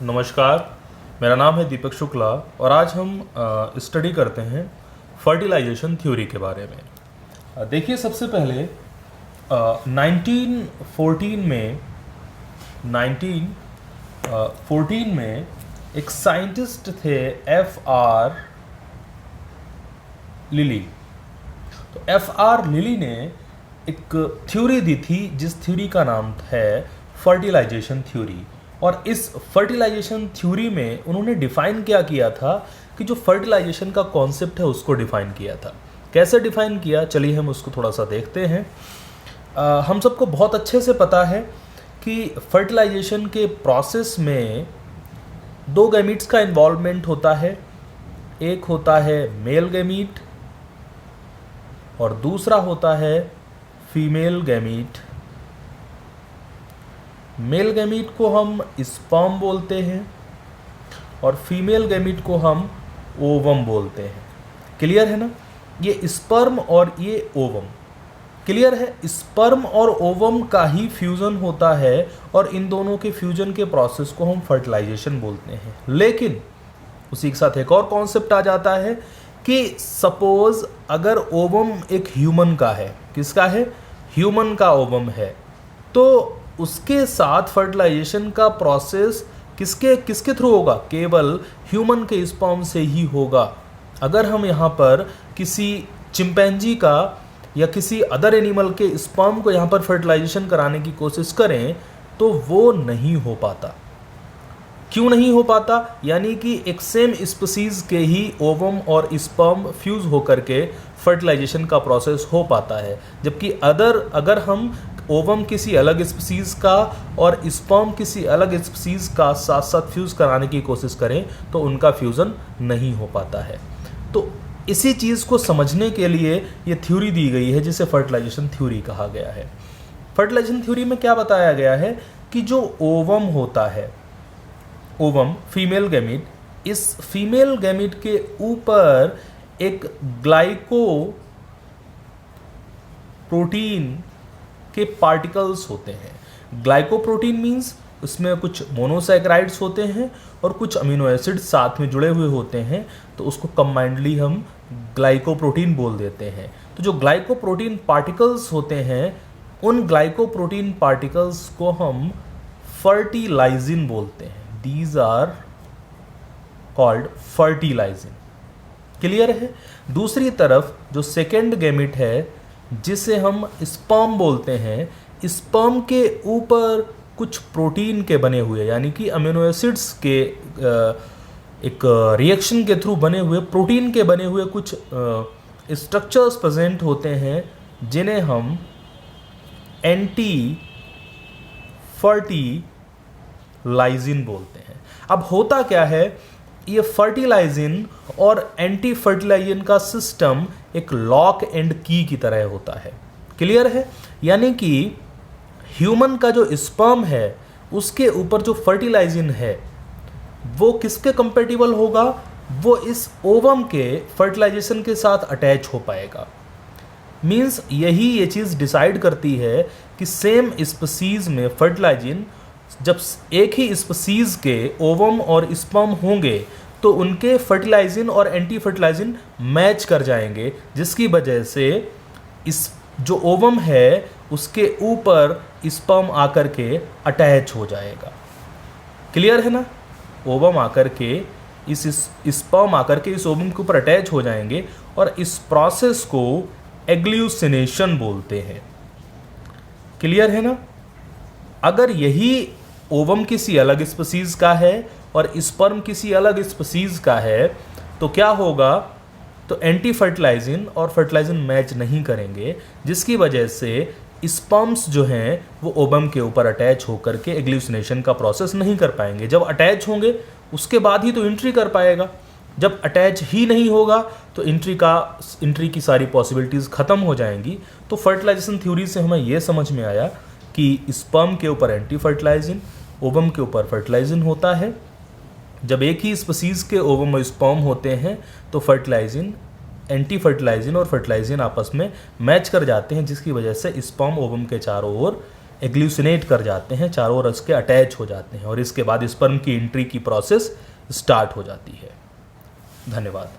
नमस्कार, मेरा नाम है दीपक शुक्ला और आज हम स्टडी करते हैं फर्टिलाइजेशन थ्योरी के बारे में। देखिए, सबसे पहले 1914 में एक साइंटिस्ट थे F.R. लिली। तो F.R. लिली ने एक थ्योरी दी थी जिस थ्योरी का नाम है फर्टिलाइजेशन थ्योरी। और इस फर्टिलाइजेशन थ्योरी में उन्होंने डिफाइन क्या किया था कि जो फर्टिलाइजेशन का कॉन्सेप्ट है उसको डिफाइन किया था। कैसे डिफाइन किया, चलिए हम उसको थोड़ा सा देखते हैं। हम सबको बहुत अच्छे से पता है कि फर्टिलाइजेशन के प्रोसेस में दो गैमीट्स का इन्वॉल्वमेंट होता है। एक होता है मेल गैमीट और दूसरा होता है फीमेल गैमीट। मेल गैमीट को हम स्पर्म बोलते हैं और फीमेल गैमीट को हम ओवम बोलते हैं। क्लियर है ना? ये स्पर्म और ये ओवम, क्लियर है? स्पर्म और ओवम का ही फ्यूज़न होता है और इन दोनों के फ्यूजन के प्रोसेस को हम फर्टिलाइजेशन बोलते हैं। लेकिन उसी के साथ एक और कॉन्सेप्ट आ जाता है कि सपोज अगर ओवम एक ह्यूमन का है, किसका है? ह्यूमन का ओवम है, तो उसके साथ फर्टिलाइजेशन का प्रोसेस किसके थ्रू होगा? केवल ह्यूमन के स्पर्म से ही होगा। अगर हम यहाँ पर किसी चिंपैंजी का या किसी अदर एनिमल के स्पर्म को यहाँ पर फर्टिलाइजेशन कराने की कोशिश करें तो वो नहीं हो पाता। क्यों नहीं हो पाता? यानी कि एक सेम स्पीसीज के ही ओवम और स्पर्म फ्यूज होकर के फर्टिलाइजेशन का प्रोसेस हो पाता है, जबकि अगर हम ओवम किसी अलग स्पीसीज का और स्पर्म किसी अलग स्पीसीज का साथ साथ फ्यूज कराने की कोशिश करें तो उनका फ्यूज़न नहीं हो पाता है। तो इसी चीज़ को समझने के लिए ये थ्योरी दी गई है जिसे फर्टिलाइजेशन थ्योरी कहा गया है। फर्टिलाइजेशन थ्योरी में क्या बताया गया है कि जो ओवम होता है, ओवम फीमेल गैमीट, इस फीमेल गैमीट के ऊपर एक ग्लाइको प्रोटीन के पार्टिकल्स होते हैं। ग्लाइकोप्रोटीन मींस उसमें कुछ मोनोसैकेराइड्स होते हैं और कुछ अमीनो एसिड साथ में जुड़े हुए होते हैं, तो उसको कंबाइंडली हम ग्लाइकोप्रोटीन बोल देते हैं। तो जो ग्लाइकोप्रोटीन पार्टिकल्स होते हैं, उन ग्लाइकोप्रोटीन पार्टिकल्स को हम फर्टिलाइजिन बोलते हैं। These are called fertilizing. Clear है? दूसरी तरफ जो सेकेंड गैमीट है जिसे हम स्पर्म बोलते हैं, स्पर्म के ऊपर कुछ प्रोटीन के बने हुए, यानी कि अमीनो एसिड्स के एक रिएक्शन के थ्रू बने हुए प्रोटीन के बने हुए कुछ स्ट्रक्चर्स प्रेजेंट होते हैं जिन्हें हम एंटी फर्टिलाइजिन बोलते हैं। अब होता क्या है, ये फर्टिलाइजिन और एंटी फर्टिलाइजिन का सिस्टम एक लॉक एंड की की तरह होता है। क्लियर है? यानी कि ह्यूमन का जो स्पर्म है उसके ऊपर जो फर्टिलाइजिन है वो किसके कंपेटिबल होगा? वो इस ओवम के फर्टिलाइजेशन के साथ अटैच हो पाएगा। मींस यही ये चीज़ डिसाइड करती है कि सेम स्पीसीज में फर्टिलाइजिन, जब एक ही स्पीसीज के ओवम और स्पर्म होंगे तो उनके फर्टिलाइजिन और एंटी फर्टिलाइजिन मैच कर जाएंगे, जिसकी वजह से इस जो ओवम है उसके ऊपर स्पर्म आकर के अटैच हो जाएगा। क्लियर है ना? ओवम आकर के इस स्पर्म आकर के इस ओवम के ऊपर अटैच हो जाएंगे और इस प्रोसेस को एग्लूसिनेशन बोलते हैं। क्लियर है ना? अगर यही ओवम किसी अलग स्पीसीज का है और स्पर्म किसी अलग स्पीसीज का है तो क्या होगा? तो एंटी फर्टिलाइजिन और फर्टिलाइजिन मैच नहीं करेंगे, जिसकी वजह से स्पर्म्स जो हैं वो ओवम के ऊपर अटैच होकर के एग्लूसिनेशन का प्रोसेस नहीं कर पाएंगे। जब अटैच होंगे उसके बाद ही तो एंट्री कर पाएगा। जब अटैच ही नहीं होगा तो एंट्री की सारी पॉसिबिलिटीज़ ख़त्म हो जाएंगी। तो फर्टिलाइजेशन थ्योरी से हमें यह समझ में आया कि स्पर्म के ऊपर एंटी फर्टिलाइजिन, ओवम के ऊपर फर्टिलाइजिन होता है। जब एक ही स्पीसीज के ओवम और स्पर्म होते हैं तो फर्टिलाइजिन, एंटी फर्टिलाइजिन और फर्टिलाइजिन आपस में मैच कर जाते हैं, जिसकी वजह से स्पर्म ओवम के चारों ओर एग्लूसिनेट कर जाते हैं, चारों ओर इसके अटैच हो जाते हैं और इसके बाद स्पर्म की एंट्री की प्रोसेस स्टार्ट हो जाती है। धन्यवाद।